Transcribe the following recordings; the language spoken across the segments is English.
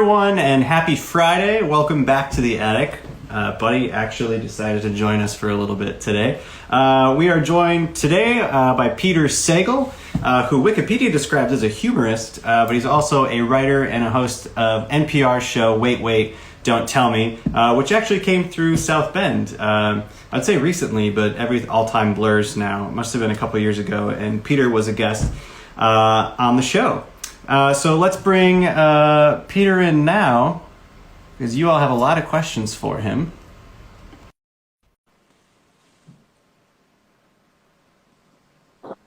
everyone, and happy Friday. Welcome back to the attic. Buddy actually decided to join us for a little bit today. We are joined today by Peter Sagal, who Wikipedia describes as a humorist, but he's also a writer and a host of NPR's show Wait, Wait, Don't Tell Me, which actually came through South Bend. I'd say recently, but all time blurs now. It must have been a couple years ago, and Peter was a guest on the show. So let's bring Peter in now, because you all have a lot of questions for him.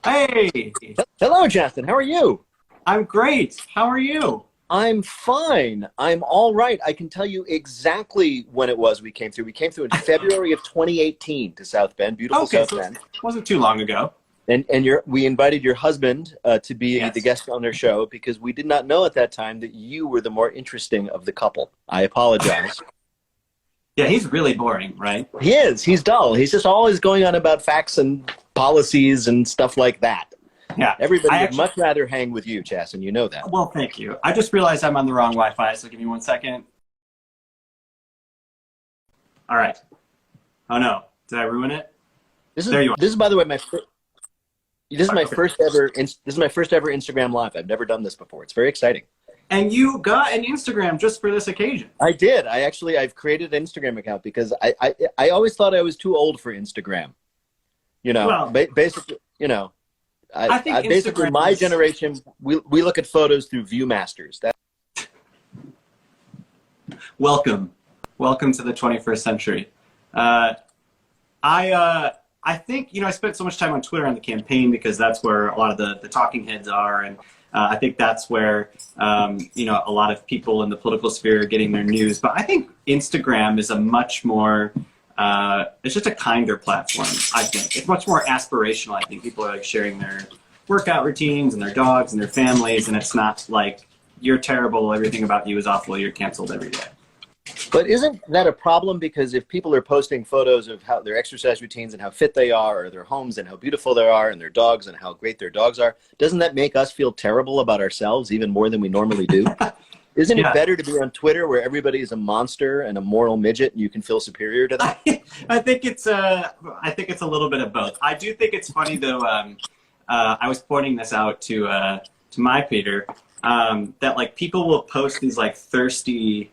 Hey! Hello, Chasten. How are you? I'm great. How are you? I'm fine. I'm all right. I can tell you exactly when it was we came through. We came through in February of 2018 to South Bend, beautiful South Bend. It wasn't too long ago. And we invited your husband to be the guest on their show because we did not know at that time that you were the more interesting of the couple. I apologize. Yeah, he's really boring, right? He is. He's dull. He's just always going on about facts and policies and stuff like that. Yeah. Everybody would much rather hang with you, Chasten. You know that. Well, thank you. I just realized I'm on the wrong Wi-Fi, so give me 1 second. All right. Oh, no. Did I ruin it? There you are. This is, by the way, This is my first ever Instagram Live. I've never done this before. It's very exciting. And you got an Instagram just for this occasion. I did. I've created an Instagram account because I always thought I was too old for Instagram. You know, well, basically, you know, I think basically my generation, we look at photos through Viewmasters. Welcome to the 21st century. I think, I spent so much time on Twitter on the campaign because that's where a lot of the talking heads are. And I think that's where, a lot of people in the political sphere are getting their news. But I think Instagram is a much more, it's just a kinder platform, I think. It's much more aspirational. I think people are like sharing their workout routines and their dogs and their families. And it's not like, you're terrible, everything about you is awful, you're canceled every day. But isn't that a problem? Because if people are posting photos of how their exercise routines and how fit they are, or their homes and how beautiful they are, and their dogs and how great their dogs are, doesn't that make us feel terrible about ourselves even more than we normally do? Isn't it better to be on Twitter where everybody is a monster and a moral midget and you can feel superior to them? I think it's a little bit of both. I do think it's funny though. I was pointing this out to my Peter that like people will post these like thirsty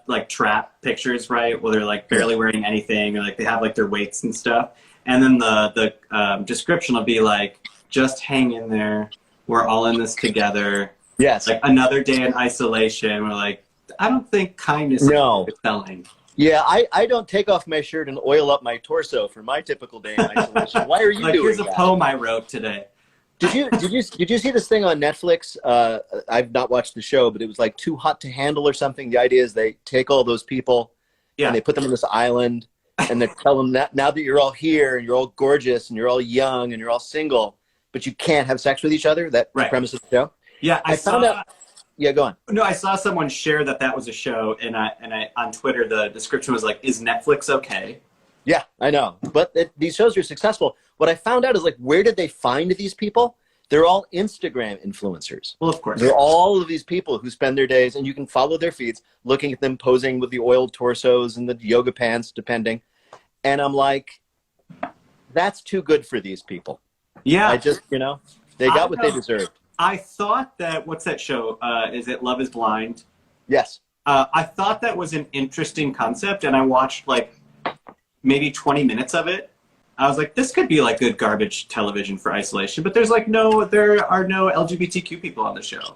like trap pictures, right? Where they're like barely wearing anything, or like they have like their weights and stuff. And then the description will be like, just hang in there. We're all in this together. Yes. Like another day in isolation. We're like, I don't think kindness is selling. Yeah, I don't take off my shirt and oil up my torso for my typical day in isolation. Why are you like, doing here's that? Here's a poem I wrote today. Did you see this thing on Netflix? I've not watched the show, but it was like Too Hot to Handle or something. The idea is they take all those people and they put them on this island and they tell them that now that you're all here and you're all gorgeous and you're all young and you're all single, but you can't have sex with each other. That's the premise of the show. Yeah, I found out. Yeah, go on. No, I saw someone share that was a show, and I on Twitter the description was like, "Is Netflix okay?" Yeah, I know. But these shows are successful. What I found out is, like, where did they find these people? They're all Instagram influencers. Well, of course. They're all of these people who spend their days, and you can follow their feeds, looking at them posing with the oiled torsos and the yoga pants, depending. And I'm like, that's too good for these people. Yeah. I just, they got what they deserved. I thought that, what's that show? Is it Love is Blind? Yes. I thought that was an interesting concept, and I watched like maybe 20 minutes of it. I was like, this could be like good garbage television for isolation, but there are no LGBTQ people on the show.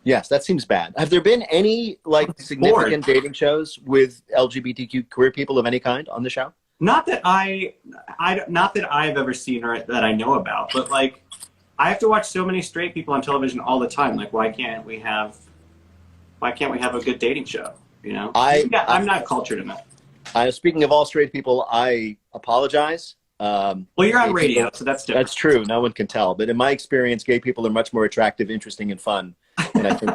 Yes, that seems bad. Have there been any like significant dating shows with LGBTQ queer people of any kind on the show? Not that not that I've ever seen or that I know about, but like I have to watch so many straight people on television all the time. Like, why can't we have a good dating show? I'm not cultured enough. Speaking of all straight people, I apologize. Well, you're on radio, so that's different. That's true. No one can tell. But in my experience, gay people are much more attractive, interesting, and fun. And I think,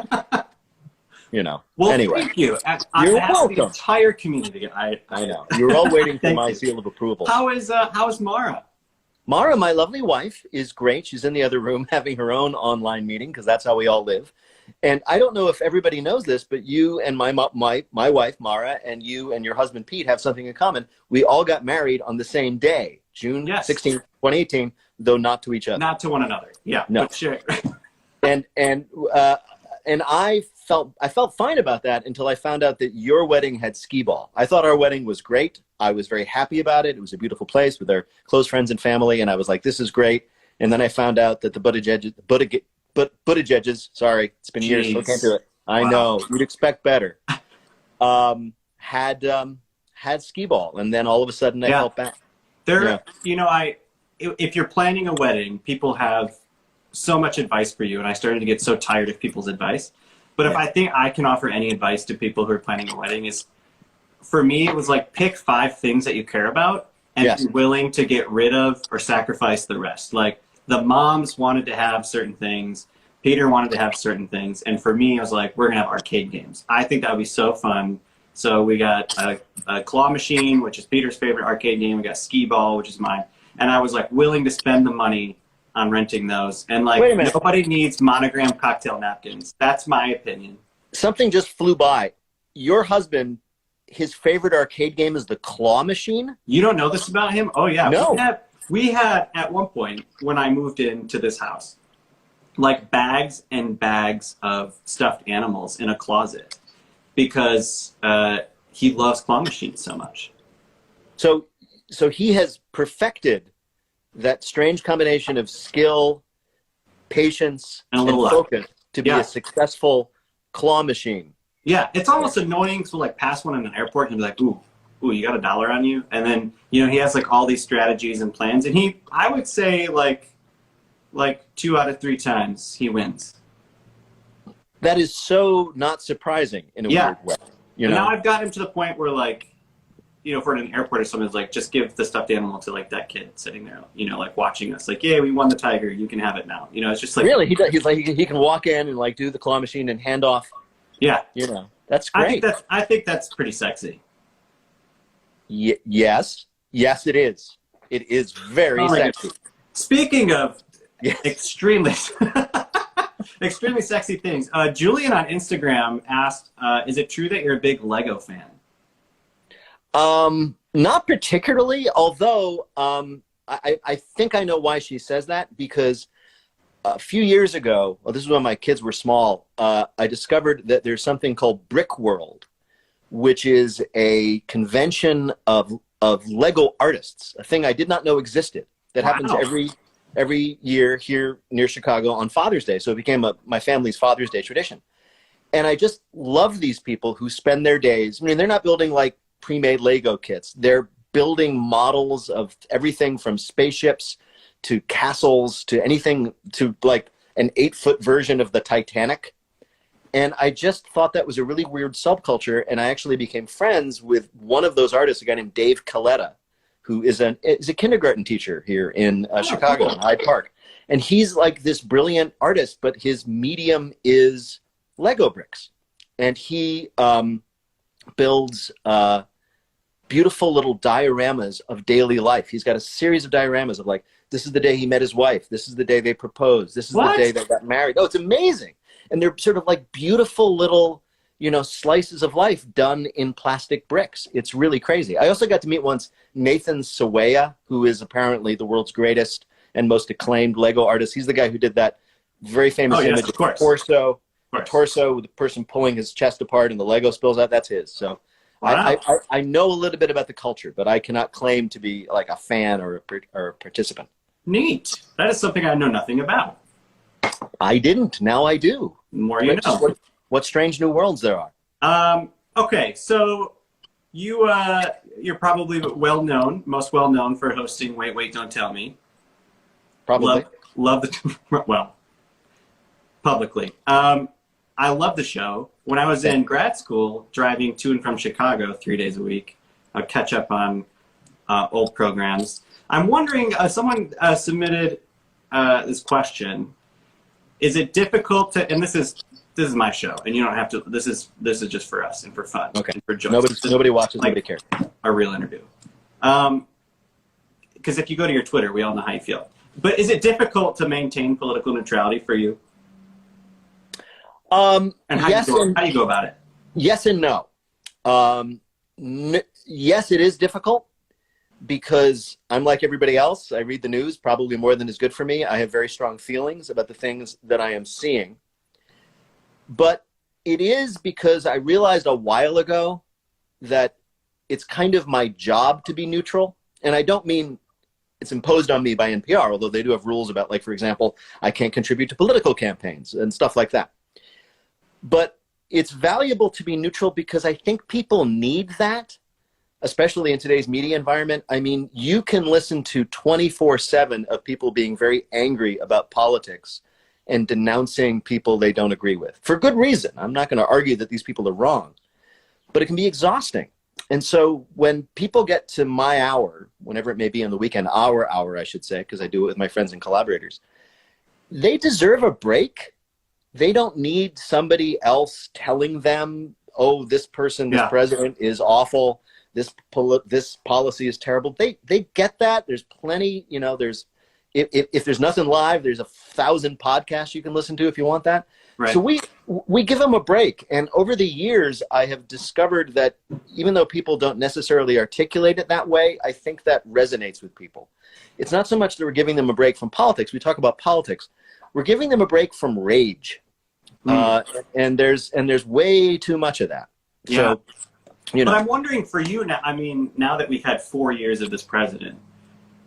Well, anyway. Thank you. You're welcome. The entire community. I know. You're all waiting for my seal of approval. How is Mara? Mara, my lovely wife, is great. She's in the other room having her own online meeting because that's how we all live. And I don't know if everybody knows this, but you and my wife, Mara, and you and your husband, Pete, have something in common. We all got married on the same day, June 16th, 2018, though not to each other. Not to one another. Yeah. No. But sure. And I felt fine about that until I found out that your wedding had skee ball. I thought our wedding was great. I was very happy about it. It was a beautiful place with our close friends and family, and I was like, this is great. And then I found out that the Buttigiegs, sorry, it's been years, so I can't do it. I know, you'd expect better. Had skee ball, and then all of a sudden I felt bad. If you're planning a wedding, people have so much advice for you, and I started to get so tired of people's advice. But if I think I can offer any advice to people who are planning a wedding, is for me, it was like pick 5 things that you care about and be willing to get rid of or sacrifice the rest. Like the moms wanted to have certain things, Peter wanted to have certain things, and for me, I was like, we're gonna have arcade games. I think that would be so fun. So we got a claw machine, which is Peter's favorite arcade game. We got skee ball, which is mine, and I was like willing to spend the money on renting those. And like nobody needs monogram cocktail napkins. That's my opinion. Something just flew by. Your husband, his favorite arcade game is the claw machine? You don't know this about him? Oh yeah. No. We had at one point when I moved into this house, like bags and bags of stuffed animals in a closet because he loves claw machines so much. So he has perfected that strange combination of skill, patience, and focus to be a successful claw machine. Yeah, it's almost annoying to like pass one in an airport and be like, ooh, you got $1 on you? And then, he has like all these strategies and plans. And I would say like 2 out of 3 times he wins. That is so not surprising in a weird way. And now I've gotten him to the point where like, if we're in an airport or something, it's like, just give the stuffed animal to like that kid sitting there, like watching us. Like, yeah, we won the tiger. You can have it now. It's just like. Really? He's like, he can walk in and like do the claw machine and hand off. Yeah. That's great. I think that's pretty sexy. Yes, it is. It is very sexy. Speaking of extremely, extremely sexy things, Julian on Instagram asked, is it true that you're a big Lego fan? Not particularly, although I think I know why she says that, because a few years ago, this is when my kids were small, I discovered that there's something called Brick World, which is a convention of Lego artists, a thing I did not know existed, that happens every year here near Chicago on Father's Day. So it became my family's Father's Day tradition. And I just love these people who spend their days, they're not building like pre-made Lego kits. They're building models of everything from spaceships to castles to anything, to like an 8-foot version of the Titanic. And I just thought that was a really weird subculture, and I actually became friends with one of those artists, a guy named Dave Coletta, who is a kindergarten teacher here in Chicago, in Hyde Park. And he's like this brilliant artist, but his medium is Lego bricks. And he builds beautiful little dioramas of daily life. He's got a series of dioramas of like, this is the day he met his wife. This is the day they proposed. This is the day they got married. Oh, it's amazing. And they're sort of like beautiful little, slices of life done in plastic bricks. It's really crazy. I also got to meet once Nathan Sawaya, who is apparently the world's greatest and most acclaimed Lego artist. He's the guy who did that very famous image of the torso with the person pulling his chest apart and the Lego spills out. That's his. So I know a little bit about the culture, but I cannot claim to be like a fan or a participant. Neat. That is something I know nothing about. I didn't. Now I do. The more you know. What strange new worlds there are. Okay, so you're probably most well known for hosting Wait, Don't Tell Me. Probably. Love publicly. I love the show. When I was in grad school, driving to and from Chicago 3 days a week, I'd catch up on old programs. I'm wondering, someone submitted this question. Is it difficult to, and this is my show, and you don't have to, this is just for us and for fun. Okay. And for joy. Nobody watches, like nobody cares. A real interview. Because if you go to your Twitter, we all know how you feel. But is it difficult to maintain political neutrality for you? And Yes, how do you go about it? yes and no. Yes, it is difficult because I'm like everybody else. I read the news probably more than is good for me. I have very strong feelings about the things that I am seeing. But it is because I realized a while ago that it's kind of my job to be neutral. And I don't mean it's imposed on me by NPR, although they do have rules about, like, for example, I can't contribute to political campaigns and stuff like that. But it's valuable to be neutral because I think people need that, especially in today's media environment. I mean, you can listen to 24/7 of people being very angry about politics and denouncing people they don't agree with for good reason. I'm not going to argue that these people are wrong, but it can be exhausting. And so when people get to my hour, whenever it may be on the weekend, our hour, I should say, because I do it with my friends and collaborators, they deserve a break. They don't need somebody else telling them, oh, this person, this president is awful. This policy is terrible. They get that. There's plenty, you know, if there's nothing live, there's 1,000 podcasts you can listen to if you want that. Right. So we give them a break. And over the years, I have discovered that even though people don't necessarily articulate it that way, I think that resonates with people. It's not so much that we're giving them a break from politics. We talk about politics. We're giving them a break from rage. And there's way too much of that. Yeah. So, you know. But I'm wondering for you now, I mean, now that we've had 4 years of this president,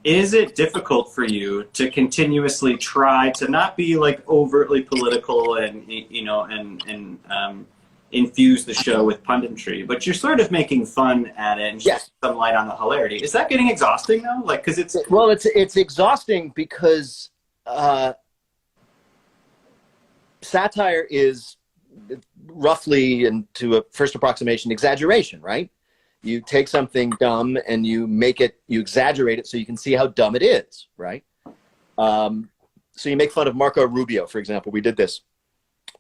is it difficult for you to continuously try to not be like overtly political and, you know, and infuse the show with punditry, but you're sort of making fun at it and shedding some light on the hilarity? Is that getting exhausting though? Like, cause it's exhausting because, satire is roughly, and to a first approximation, exaggeration, right? You take something dumb and you exaggerate it so you can see how dumb it is, right? So you make fun of Marco Rubio, for example. We did this,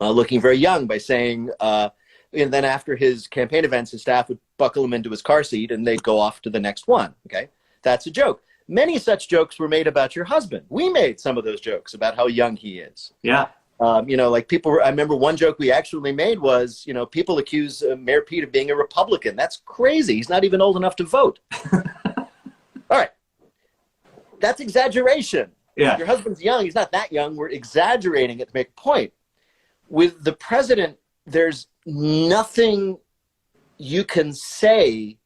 looking very young by saying, and then after his campaign events, his staff would buckle him into his car seat and they'd go off to the next one, okay? That's a joke. Many such jokes were made about your husband. We made some of those jokes about how young he is. Yeah. You know, like I remember one joke we actually made was, you know, people accuse Mayor Pete of being a Republican. That's crazy. He's not even old enough to vote. All right. That's exaggeration. Yeah. Your husband's young. He's not that young. We're exaggerating it to make a point. With the president, there's nothing you can say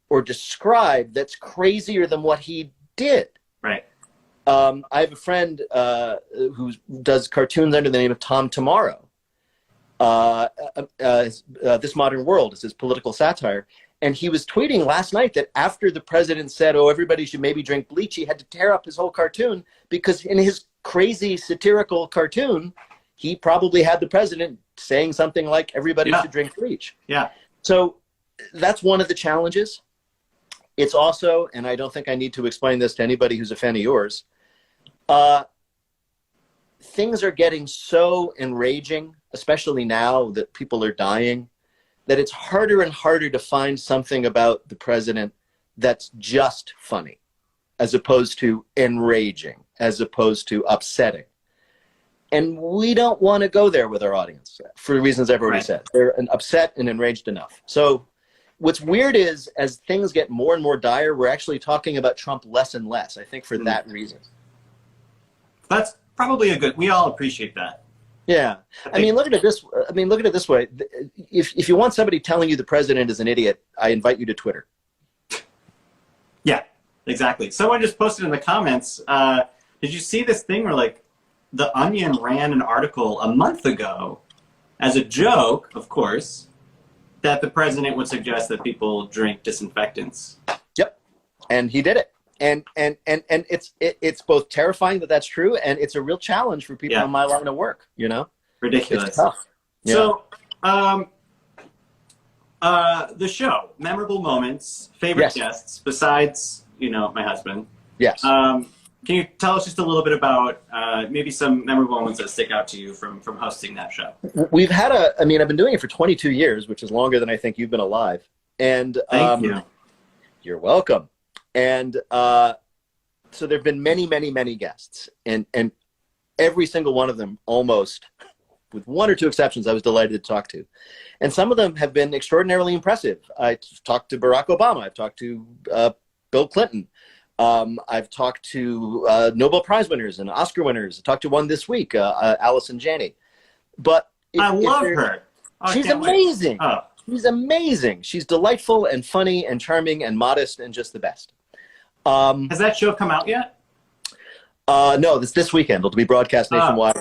or describe that's crazier than what he did. Right. I have a friend who does cartoons under the name of Tom Tomorrow. This Modern World is his political satire. And he was tweeting last night that after the president said, oh, everybody should maybe drink bleach, he had to tear up his whole cartoon because in his crazy satirical cartoon, he probably had the president saying something like everybody should drink bleach. Yeah. So that's one of the challenges. It's also, and I don't think I need to explain this to anybody who's a fan of yours, things are getting so enraging, especially now that people are dying, that it's harder and harder to find something about the president that's just funny, as opposed to enraging, as opposed to upsetting. And we don't want to go there with our audience for the reasons I've already said. They're upset and enraged enough. So what's weird is as things get more and more dire, we're actually talking about Trump less and less, I think, for that reason. That's probably we all appreciate that. Yeah. I mean, look at it this way. If you want somebody telling you the president is an idiot, I invite you to Twitter. Yeah, exactly. Someone just posted in the comments, did you see this thing where like The Onion ran an article a month ago as a joke, of course, that the president would suggest that people drink disinfectants. Yep. And he did it. And it's both terrifying that that's true, and it's a real challenge for people in my line of work, you know? Ridiculous. It's tough. Yeah. So, the show, memorable moments, favorite guests, besides, you know, my husband. Yes. Can you tell us just a little bit about maybe some memorable moments that stick out to you from hosting that show? We've had I've been doing it for 22 years, which is longer than I think you've been alive. And Thank you. You're welcome. And so there have been many, many, many guests, and every single one of them almost with one or two exceptions, I was delighted to talk to. And some of them have been extraordinarily impressive. I talked to Barack Obama. I've talked to Bill Clinton. I've talked to Nobel Prize winners and Oscar winners. I talked to one this week, Allison Janney. But I love her. Oh, she's amazing. She's amazing. She's delightful and funny and charming and modest and just the best. Has that show come out yet? No, this weekend. It'll be broadcast nationwide.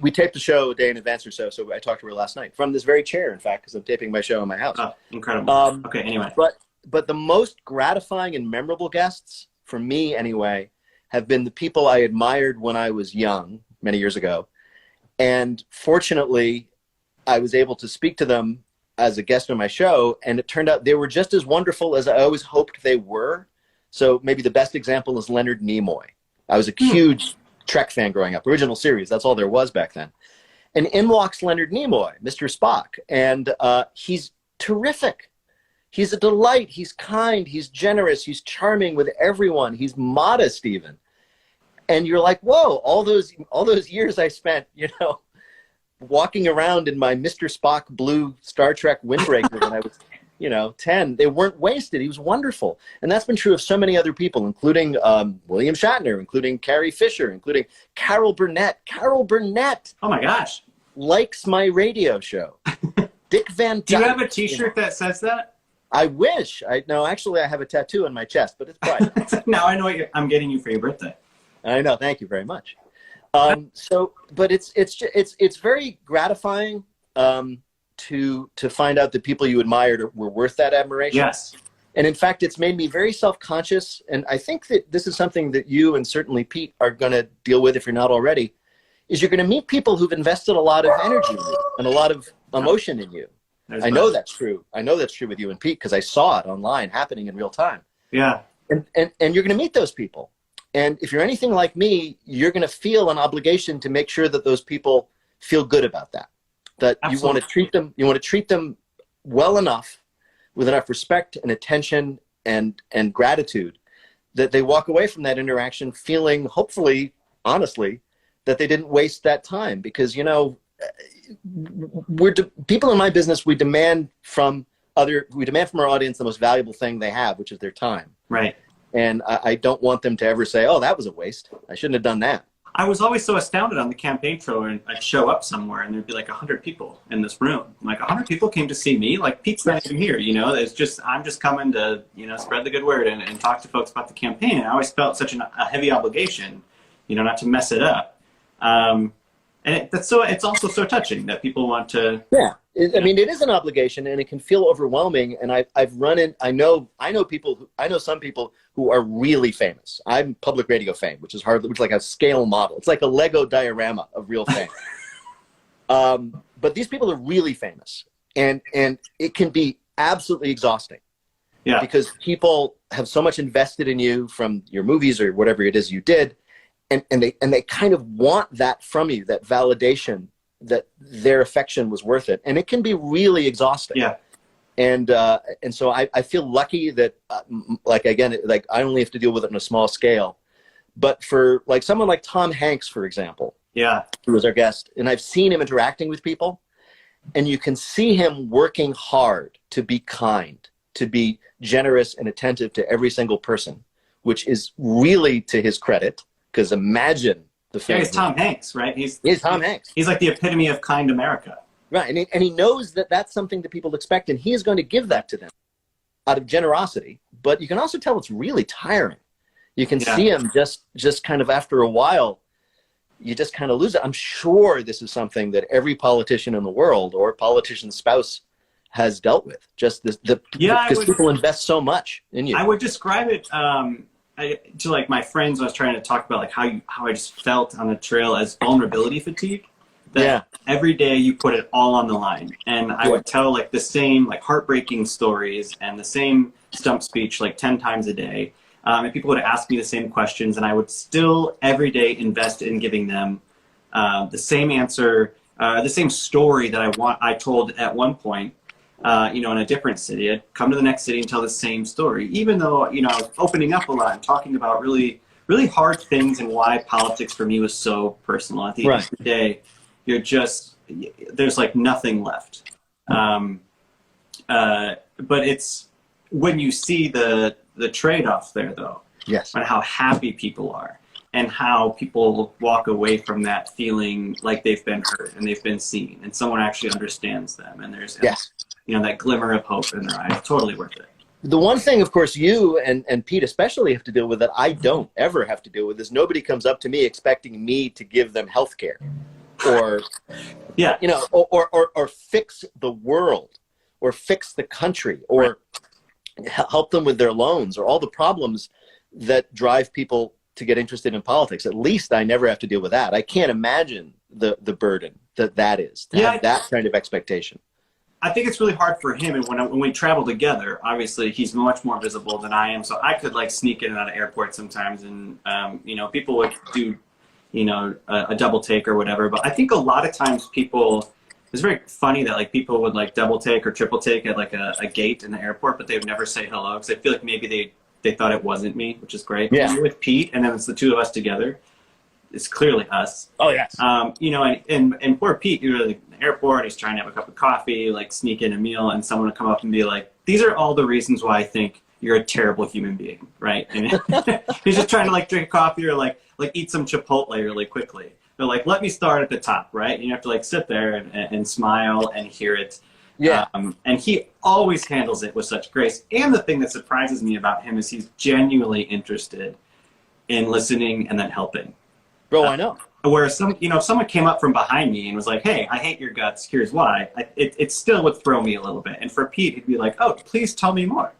We taped the show a day in advance or so, so I talked to her last night. From this very chair, in fact, because I'm taping my show in my house. Oh, incredible. Okay, anyway. But the most gratifying and memorable guests, for me anyway, have been the people I admired when I was young, many years ago. And fortunately, I was able to speak to them as a guest on my show, and it turned out they were just as wonderful as I always hoped they were. So maybe the best example is Leonard Nimoy. I was a huge Trek fan growing up, original series. That's all there was back then. And in walks Leonard Nimoy, Mr. Spock, and he's terrific. He's a delight. He's kind. He's generous. He's charming with everyone. He's modest even. And you're like, whoa! All those years I spent, walking around in my Mr. Spock blue Star Trek windbreaker when I was, 10. They weren't wasted. He was wonderful. And that's been true of so many other people, including William Shatner, including Carrie Fisher, including Carol Burnett. Carol Burnett. Oh my gosh! Likes my radio show. Dick Van Dyke. Do you have a T-shirt that says that? I wish. No, actually, I have a tattoo on my chest, but it's private. Now I know what I'm getting you for your birthday. I know. Thank you very much. But it's very gratifying to find out that people you admired were worth that admiration. Yes. And in fact, it's made me very self-conscious. And I think that this is something that you and certainly Pete are going to deal with if you're not already, is you're going to meet people who've invested a lot of energy in you and a lot of emotion in you. I know that's true. I know that's true with you and Pete because I saw it online happening in real time. Yeah. And you're going to meet those people. And if you're anything like me, you're going to feel an obligation to make sure that those people feel good about that. That Absolutely. You want to treat them well enough, with enough respect and attention and gratitude, that they walk away from that interaction feeling, hopefully, honestly, that they didn't waste that time. Because people in my business, we demand from our audience the most valuable thing they have, which is their time. Right. And I don't want them to ever say, oh, that was a waste. I shouldn't have done that. I was always so astounded on the campaign trail, and I'd show up somewhere and there'd be like 100 people in this room. I'm like, 100 people came to see me? Like, Pete's not even here, It's just, I'm just coming to, spread the good word and talk to folks about the campaign. And I always felt such a heavy obligation, not to mess it up. And it's also so touching that people want to. Yeah. It is an obligation, and it can feel overwhelming. And I know some people who are really famous. I'm public radio fame, which is like a scale model. It's like a Lego diorama of real fame. But these people are really famous, and it can be absolutely exhausting. Yeah. Because people have so much invested in you from your movies or whatever it is you did, and they kind of want that from you, that validation that their affection was worth it. And it can be really exhausting. Yeah. And so I feel lucky that, I only have to deal with it on a small scale. But for someone like Tom Hanks, for example, who was our guest, and I've seen him interacting with people, and you can see him working hard to be kind, to be generous and attentive to every single person, which is really to his credit, because imagine the family. Yeah, he's Tom Hanks, right? He's Tom Hanks. He's like the epitome of kind America. Right, and he knows that that's something that people expect, and he is going to give that to them out of generosity. But you can also tell it's really tiring. You can see him just kind of after a while, you just kind of lose it. I'm sure this is something that every politician in the world or politician's spouse has dealt with. Just because people invest so much in you. I would describe it to my friends. I was trying to talk about how I just felt on the trail as vulnerability fatigue. That every day you put it all on the line, and I would tell the same heartbreaking stories and the same stump speech 10 times a day, and people would ask me the same questions, and I would still every day invest in giving them the same answer, the same story that I told at one point, in a different city. I'd come to the next city and tell the same story, even though I was opening up a lot and talking about really, really hard things and why politics for me was so personal. At the end of the day, you're just, there's like nothing left. But it's when you see the trade-off there, though, Yes. on how happy people are and how people walk away from that feeling like they've been heard and they've been seen and someone actually understands them, and there's that glimmer of hope in their eyes. Totally worth it. The one thing, of course, you and Pete especially have to deal with that I don't ever have to deal with is nobody comes up to me expecting me to give them health care or, or fix the world or fix the country or help them with their loans or all the problems that drive people to get interested in politics. At least I never have to deal with that. I can't imagine the burden that is to have that kind of expectation. I think it's really hard for him, and when we travel together, obviously he's much more visible than I am, so I could like sneak in and out of airports sometimes, and people would do a double take or whatever. But I think a lot of times it's very funny that like people would like double take or triple take at like a gate in the airport, but they would never say hello because I feel like maybe they thought it wasn't me, which is great. Yeah. With Pete, and then it's the two of us together. It's clearly us. Oh yes. And poor Pete, you're in the airport, he's trying to have a cup of coffee, like sneak in a meal, and someone would come up and be like, "These are all the reasons why I think you're a terrible human being," right? And he's just trying to like drink coffee or like eat some Chipotle really quickly. They're like, "Let me start at the top," right? And you have to like sit there and smile and hear it. Yeah. And he always handles it with such grace. And the thing that surprises me about him is he's genuinely interested in listening and then helping. Bro, I know. Where if someone came up from behind me and was like, "Hey, I hate your guts. Here's why," it still would throw me a little bit. And for Pete, he'd be like, "Oh, please tell me more."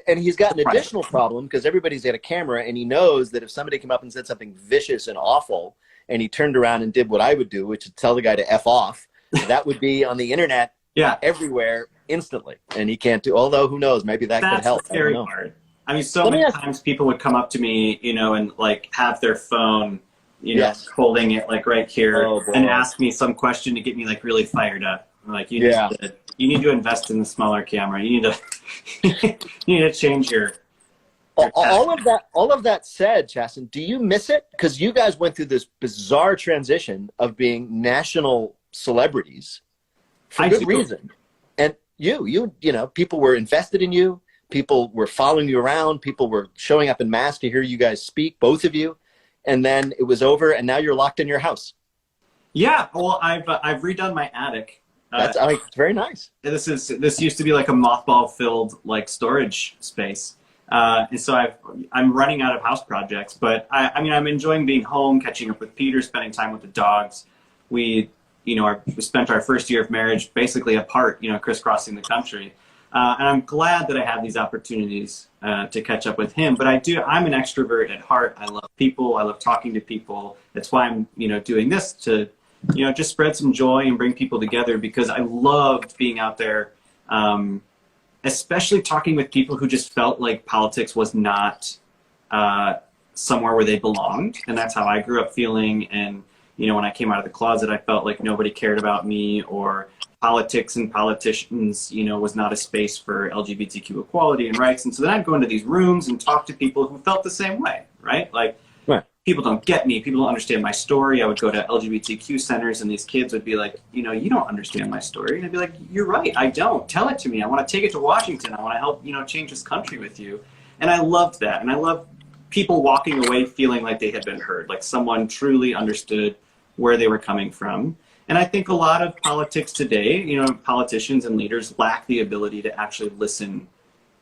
And he's got an additional problem because everybody's got a camera, and he knows that if somebody came up and said something vicious and awful, and he turned around and did what I would do, which is tell the guy to F off, that would be on the internet everywhere instantly. And he can't do. Although who knows? Maybe that could help. That's the scary part. I mean, so many times people would come up to me, and like have their phone, holding it like right here, and ask me some question to get me like really fired up. I'm like, you need to invest in the smaller camera. You need to you need to change your all of that said, Chasten, do you miss it? Because you guys went through this bizarre transition of being national celebrities for good reason. And people were invested in you. People were following you around. People were showing up in mass to hear you guys speak, both of you. And then it was over, and now you're locked in your house. Yeah, well, I've redone my attic. It's very nice. This used to be like a mothball-filled like storage space, and so I'm running out of house projects. But I'm enjoying being home, catching up with Peter, spending time with the dogs. We spent our first year of marriage basically apart, crisscrossing the country. And I'm glad that I have these opportunities to catch up with him. But I'm an extrovert at heart. I love people. I love talking to people. That's why I'm, doing this to, just spread some joy and bring people together, because I loved being out there, especially talking with people who just felt like politics was not somewhere where they belonged. And that's how I grew up feeling. And, when I came out of the closet, I felt like nobody cared about me, or politics and politicians, was not a space for LGBTQ equality and rights. And so then I'd go into these rooms and talk to people who felt the same way, right? Like, people don't get me. People don't understand my story. I would go to LGBTQ centers, and these kids would be like, you don't understand my story. And I'd be like, you're right. I don't. Tell it to me. I want to take it to Washington. I want to help, change this country with you. And I loved that. And I love people walking away feeling like they had been heard, like someone truly understood where they were coming from. And I think a lot of politics today, politicians and leaders lack the ability to actually listen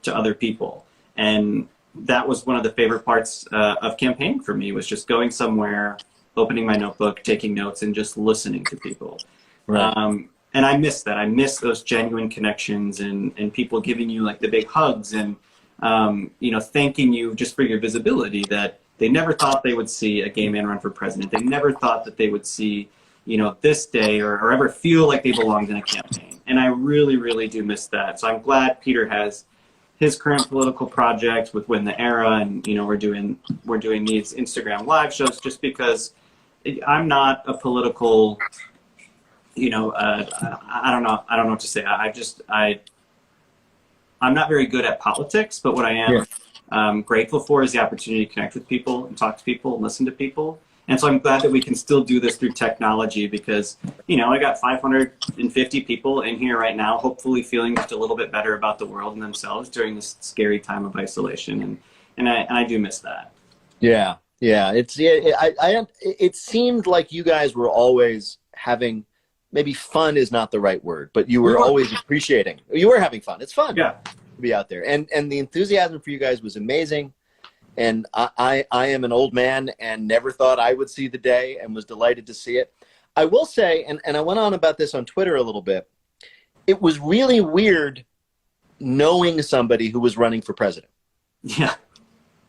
to other people. And that was one of the favorite parts of campaign for me, was just going somewhere, opening my notebook, taking notes, and just listening to people. Right. And I miss that. I miss those genuine connections and people giving you like the big hugs and, thanking you just for your visibility, that they never thought they would see a gay man run for president. They never thought that they would see this day or ever feel like they belonged in a campaign. And I really, really do miss that. So I'm glad Peter has his current political project with Win the Era, and we're doing these Instagram live shows, just because I'm not a political, I don't know what to say. I'm not very good at politics, but what I am grateful for is the opportunity to connect with people and talk to people and listen to people. And so I'm glad that we can still do this through technology because, I got 550 people in here right now, hopefully feeling just a little bit better about the world and themselves during this scary time of isolation. And I do miss that. Yeah. It seemed like you guys were always having, maybe fun is not the right word, but you were always appreciating. You were having fun. It's fun to be out there. And the enthusiasm for you guys was amazing. And I am an old man and never thought I would see the day and was delighted to see it. I will say, and I went on about this on Twitter a little bit, it was really weird knowing somebody who was running for president. Yeah.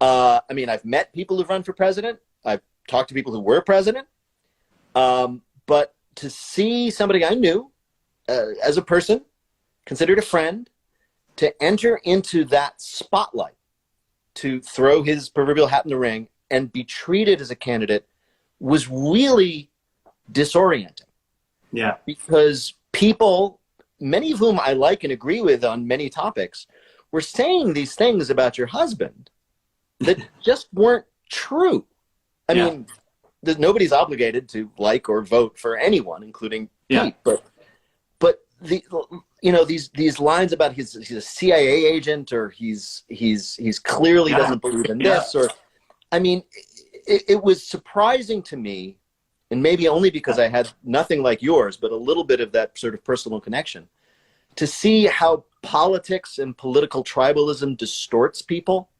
I've met people who've run for president. I've talked to people who were president. But to see somebody I knew as a person, considered a friend, to enter into that spotlight, to throw his proverbial hat in the ring and be treated as a candidate was really disorienting. Yeah. Because people, many of whom I like and agree with on many topics, were saying these things about your husband that just weren't true. I mean, nobody's obligated to like or vote for anyone, including Pete. But these lines about he's a CIA agent, or he's clearly doesn't believe in this, or it was surprising to me, and maybe only because I had nothing like yours, but a little bit of that sort of personal connection, to see how politics and political tribalism distorts people.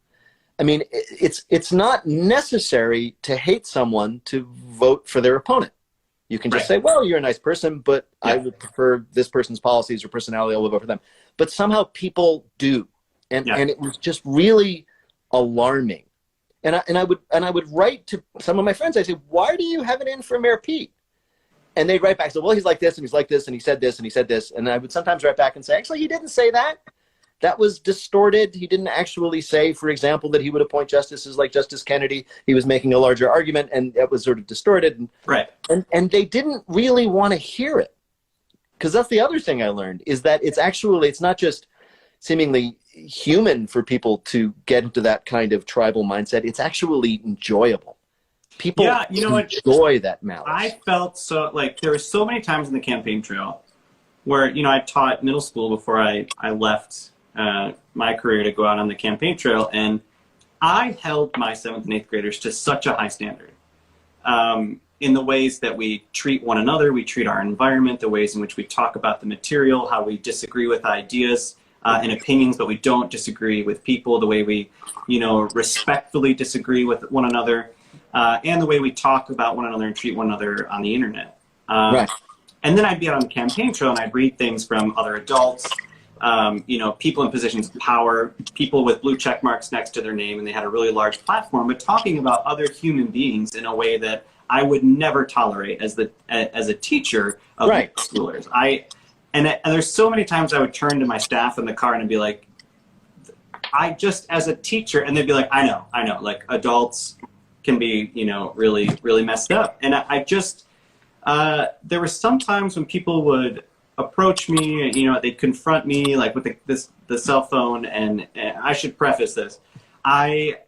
It's not necessary to hate someone to vote for their opponent. You can just say, well, you're a nice person, but I would prefer this person's policies or personality. I will vote for them. But somehow people do. And it was just really alarming. And I would write to some of my friends. I say, why do you have it in for Mayor Pete? And they'd write back, so, well, he's like this, and he's like this, and he said this, and he said this. And I would sometimes write back and say, actually, he didn't say that. That was distorted. He didn't actually say, for example, that he would appoint justices like Justice Kennedy. He was making a larger argument, and it was sort of distorted. And they didn't really want to hear it. Because that's the other thing I learned, is that it's not just seemingly human for people to get into that kind of tribal mindset. It's actually enjoyable. People enjoy that malice. I felt so, like, there were so many times in the campaign trail where, I taught middle school before I left my career to go out on the campaign trail, and I held my 7th and 8th graders to such a high standard in the ways that we treat one another, we treat our environment, the ways in which we talk about the material, how we disagree with ideas and opinions, but we don't disagree with people, the way we, respectfully disagree with one another, and the way we talk about one another and treat one another on the internet. And then I'd be out on the campaign trail and I'd read things from other adults, people in positions of power, people with blue check marks next to their name, and they had a really large platform, but talking about other human beings in a way that I would never tolerate as a teacher of schoolers. And there's so many times I would turn to my staff in the car and I'd be like, as a teacher, and they'd be like, I know, like adults can be, really, really messed up. And there were some times when people would approach me, they'd confront me like with the cell phone, and I should preface this. I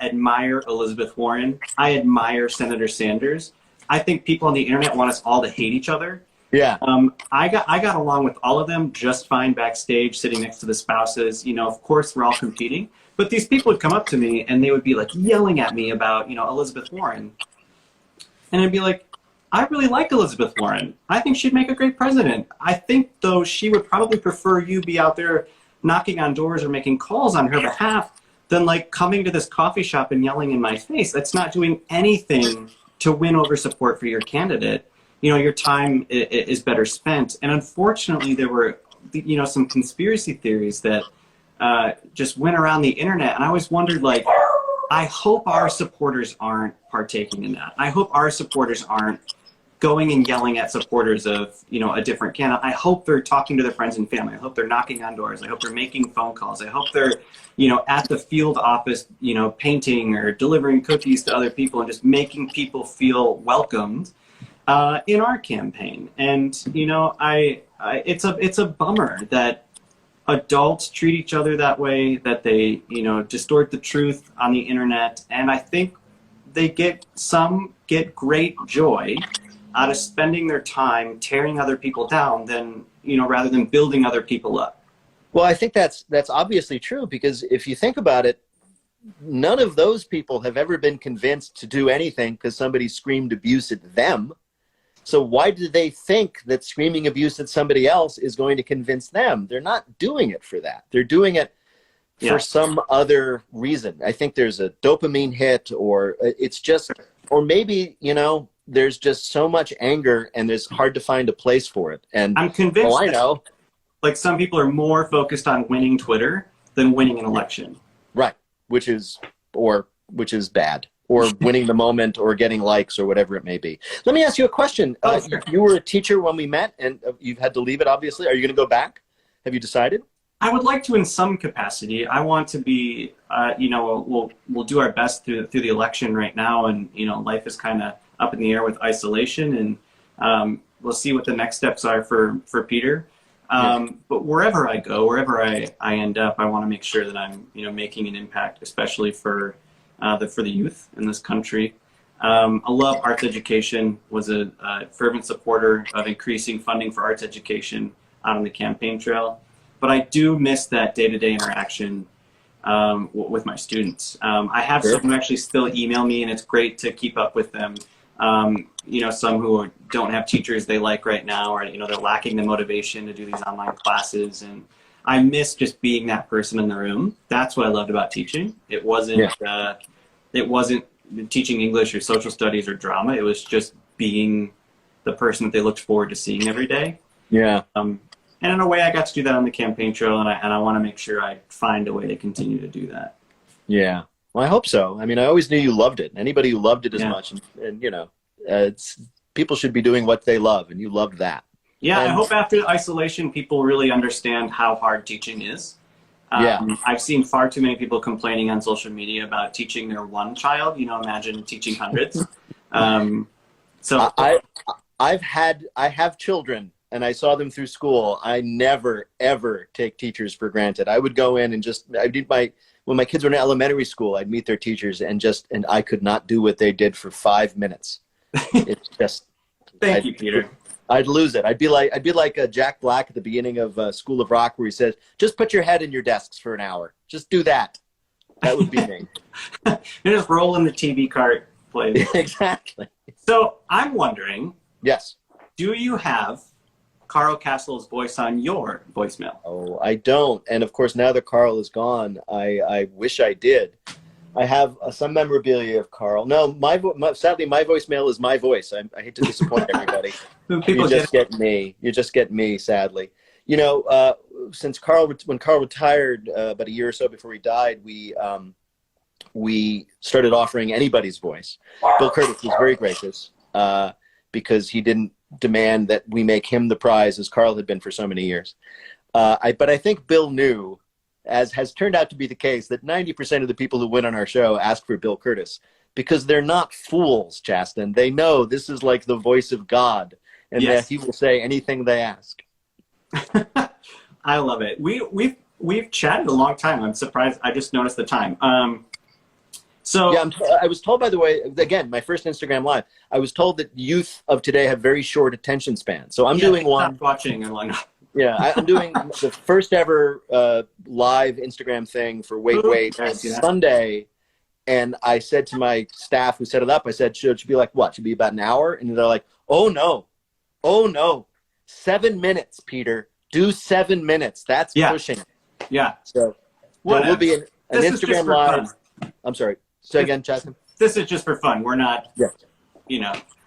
admire Elizabeth Warren. I admire Senator Sanders. I think people on the internet want us all to hate each other. I got along with all of them just fine backstage, sitting next to the spouses. Of course we're all competing, but these people would come up to me and they would be like yelling at me about, Elizabeth Warren. And I'd be like, I really like Elizabeth Warren. I think she'd make a great president. I think, though, she would probably prefer you be out there knocking on doors or making calls on her behalf than, like, coming to this coffee shop and yelling in my face. That's not doing anything to win over support for your candidate. Your time is better spent. And unfortunately, there were, some conspiracy theories that just went around the internet. And I always wondered, like, I hope our supporters aren't partaking in that. I hope our supporters aren't going and yelling at supporters of, a different candidate. I hope they're talking to their friends and family. I hope they're knocking on doors. I hope they're making phone calls. I hope they're, at the field office, painting or delivering cookies to other people and just making people feel welcomed in our campaign. And, it's a bummer that adults treat each other that way, that they, distort the truth on the internet. And I think they get some get great joy out of spending their time tearing other people down than, rather than building other people up. Well, I think that's obviously true, because if you think about it, none of those people have ever been convinced to do anything because somebody screamed abuse at them. So why do they think that screaming abuse at somebody else is going to convince them? They're not doing it for that. They're doing it for some other reason. I think there's a dopamine hit, or it's just, or maybe, there's just so much anger and it's hard to find a place for it. And I'm convinced that, like, some people are more focused on winning Twitter than winning an election. Right. Which is bad, or winning the moment, or getting likes, or whatever it may be. Let me ask you a question. Sure. You were a teacher when we met, and you've had to leave it, obviously. Are you going to go back? Have you decided? I would like to in some capacity. I want to be, we'll do our best through the election right now, and, life is kind of up in the air with isolation, and we'll see what the next steps are for Peter. But wherever I go, wherever I end up, I want to make sure that I'm, making an impact, especially for the youth in this country. I love arts education, was a fervent supporter of increasing funding for arts education out on the campaign trail. But I do miss that day-to-day interaction with my students. I have some who actually still email me, and it's great to keep up with them. Some who don't have teachers they like right now, or, they're lacking the motivation to do these online classes. And I miss just being that person in the room. That's what I loved about teaching. It wasn't teaching English or social studies or drama. It was just being the person that they looked forward to seeing every day. Yeah. And in a way, I got to do that on the campaign trail, and I want to make sure I find a way to continue to do that. Yeah. Well, I hope so. I mean, I always knew you loved it. Anybody who loved it as much, and people should be doing what they love, and you loved that. Yeah, I hope after isolation, people really understand how hard teaching is. I've seen far too many people complaining on social media about teaching their one child. Imagine teaching hundreds. So I have children, and I saw them through school. I never, ever take teachers for granted. I would go in and when my kids were in elementary school, I'd meet their teachers, and I could not do what they did for 5 minutes. It's just, Thank you, Peter. I'd lose it. I'd be like Jack Black at the beginning of School of Rock, where he says, "Just put your head in your desks for an hour. Just do that." That would be me. You're just rolling the TV cart, please. Exactly. So I'm wondering, yes, do you have Carl Castle's voice on your voicemail? Oh, I don't. And of course, now that Carl is gone, I wish I did. I have some memorabilia of Carl. No, sadly, my voicemail is my voice. I hate to disappoint everybody. You just get me. You just get me, sadly. Since when Carl retired about a year or so before he died, we started offering anybody's voice. Bill Curtis was very gracious because he didn't demand that we make him the prize as Carl had been for so many years. But I think Bill knew, as has turned out to be the case, that 90% of the people who win on our show ask for Bill Curtis, because they're not fools, Chasten. They know this is like the voice of God, and that he will say anything they ask. I love it. We've chatted a long time. I'm surprised. I just noticed the time. I was told, by the way, again, my first Instagram Live, I was told that youth of today have very short attention span. So I'm doing one. Watching and like. Yeah, I'm doing the first ever live Instagram thing for Wait on Sunday. And I said to my staff who set it up, I said, should be like what? Should be about an hour? And they're like, oh no, 7 minutes, Peter. Do 7 minutes. That's pushing. Yeah. So there will be an Instagram Live. I'm sorry. Say again, Chasten. This is just for fun. We're not,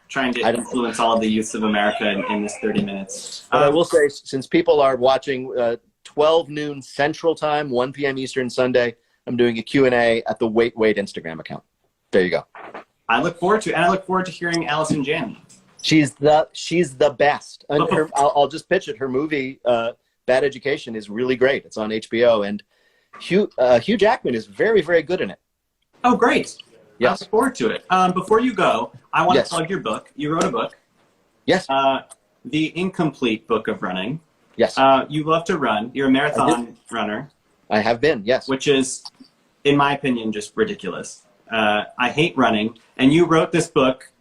trying to influence all of the youths of America in this 30 minutes. But I will say, since people are watching 12 noon Central Time, 1 p.m. Eastern Sunday, I'm doing a Q&A at the Wait Instagram account. There you go. I look forward to hearing Allison Janney. She's the best. And I'll just pitch it. Her movie, Bad Education, is really great. It's on HBO, and Hugh Jackman is very, very good in it. Oh, great. Yes. I look forward to it. Before you go, I want to plug your book. You wrote a book. Yes. The Incomplete Book of Running. Yes. You love to run. You're a marathon runner. I have been, yes. Which is, in my opinion, just ridiculous. I hate running. And you wrote this book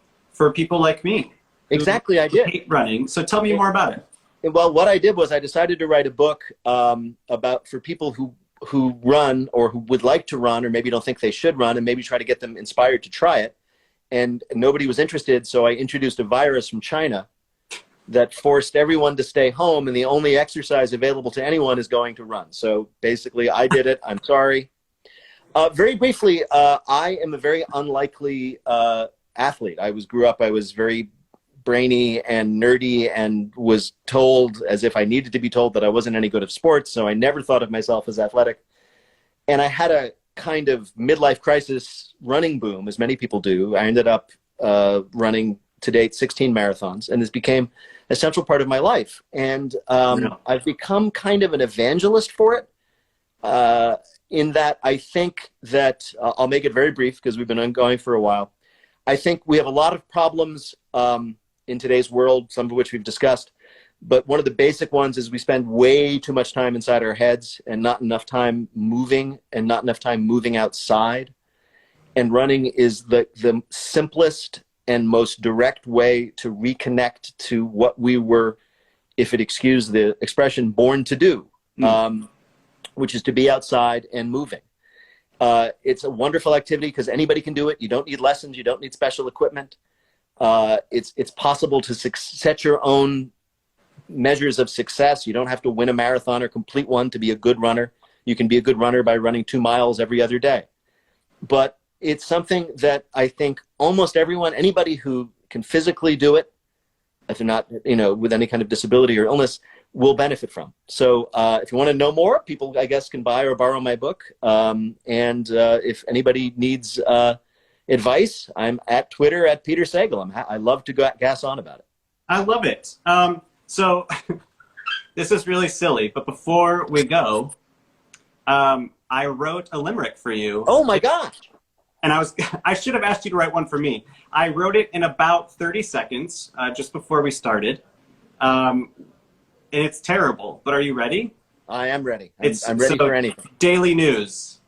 for people like me. Exactly, I did. Hate running. So tell me more about it. Well, what I did was I decided to write a book for people who run or who would like to run or maybe don't think they should run, and maybe try to get them inspired to try it. And nobody was interested, so I introduced a virus from China that forced everyone to stay home, and the only exercise available to anyone is going to run. So basically, I did it. I'm sorry. Very briefly, I am a very unlikely athlete. I was very brainy and nerdy, and was told, as if I needed to be told, that I wasn't any good at sports, so I never thought of myself as athletic. And I had a kind of midlife crisis running boom, as many people do. I ended up running to date 16 marathons, and this became a central part of my life. And I've become kind of an evangelist for it, in that I think that, I'll make it very brief because we've been ongoing for a while. I think we have a lot of problems in today's world, some of which we've discussed. But one of the basic ones is we spend way too much time inside our heads and not enough time moving, and not enough time moving outside. And running is the simplest and most direct way to reconnect to what we were, if it excuse the expression, born to do, which is to be outside and moving. It's a wonderful activity because anybody can do it. You don't need lessons. You don't need special equipment. It's possible to set your own measures of success. You don't have to win a marathon or complete one to be a good runner. You can be a good runner by running 2 miles every other day. But it's something that I think almost everyone, anybody who can physically do it, if they're not, with any kind of disability or illness, will benefit from. So if you want to know more, people, I guess, can buy or borrow my book. And if anybody needs advice, I'm at Twitter at Peter Sagal. I love to gas on about it. I love it. So this is really silly, but before we go, I wrote a limerick for you. Oh my gosh. And I should have asked you to write one for me. I wrote it in about 30 seconds, just before we started. And it's terrible, but are you ready? I am ready. I'm ready for anything. Daily news.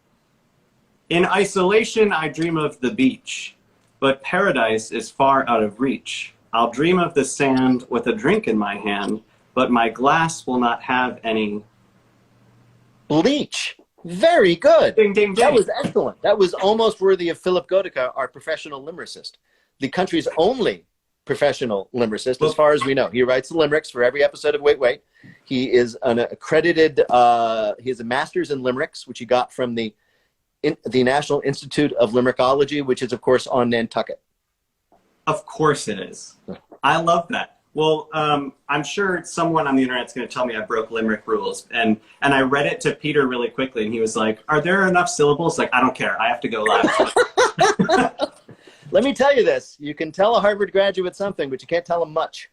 In isolation, I dream of the beach, but paradise is far out of reach. I'll dream of the sand with a drink in my hand, but my glass will not have any bleach. Very good. Ding, ding, ding. That was excellent. That was almost worthy of Philip Goedicke, our professional limerickist, the country's only professional limerickist, as far as we know. He writes the limericks for every episode of Wait, Wait. He is an accredited, he has a master's in limericks, which he got from the National Institute of Limerickology, which is, of course, on Nantucket. Of course it is. I love that. Well, I'm sure someone on the internet is going to tell me I broke limerick rules. And I read it to Peter really quickly, and he was like, are there enough syllables? Like, I don't care. I have to go live. Let me tell you this. You can tell a Harvard graduate something, but you can't tell them much.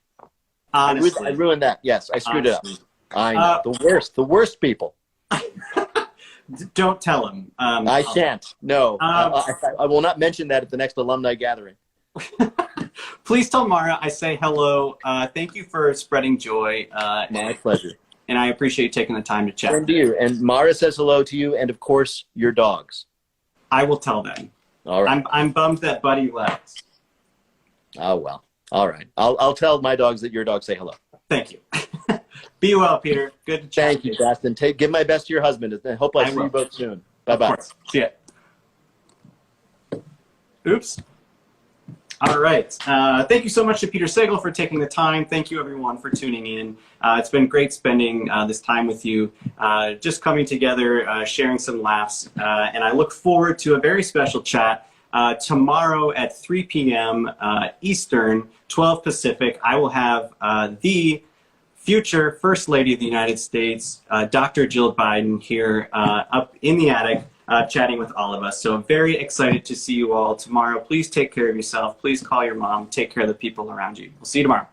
Honestly. I ruined that. Yes, I screwed it up. I know. The worst people. Don't tell him. I shan't. No. I will not mention that at the next alumni gathering. Please tell Mara I say hello. Thank you for spreading joy. My pleasure. And I appreciate you taking the time to chat. And you. And Mara says hello to you, and of course, your dogs. I will tell them. All right. I'm bummed that Buddy left. Oh, well. All right. I'll tell my dogs that your dogs say hello. Thank you. Be well, Peter. Good to chat. Thank you, Chasten. Give my best to your husband. I hope I see you both soon. Bye-bye. See ya. Oops. All right. Thank you so much to Peter Sagal for taking the time. Thank you, everyone, for tuning in. It's been great spending this time with you, just coming together, sharing some laughs. And I look forward to a very special chat tomorrow at 3 p.m. Eastern, 12 Pacific. I will have the future First Lady of the United States, Dr. Jill Biden, here up in the attic, chatting with all of us. So I'm very excited to see you all tomorrow. Please take care of yourself. Please call your mom. Take care of the people around you. We'll see you tomorrow.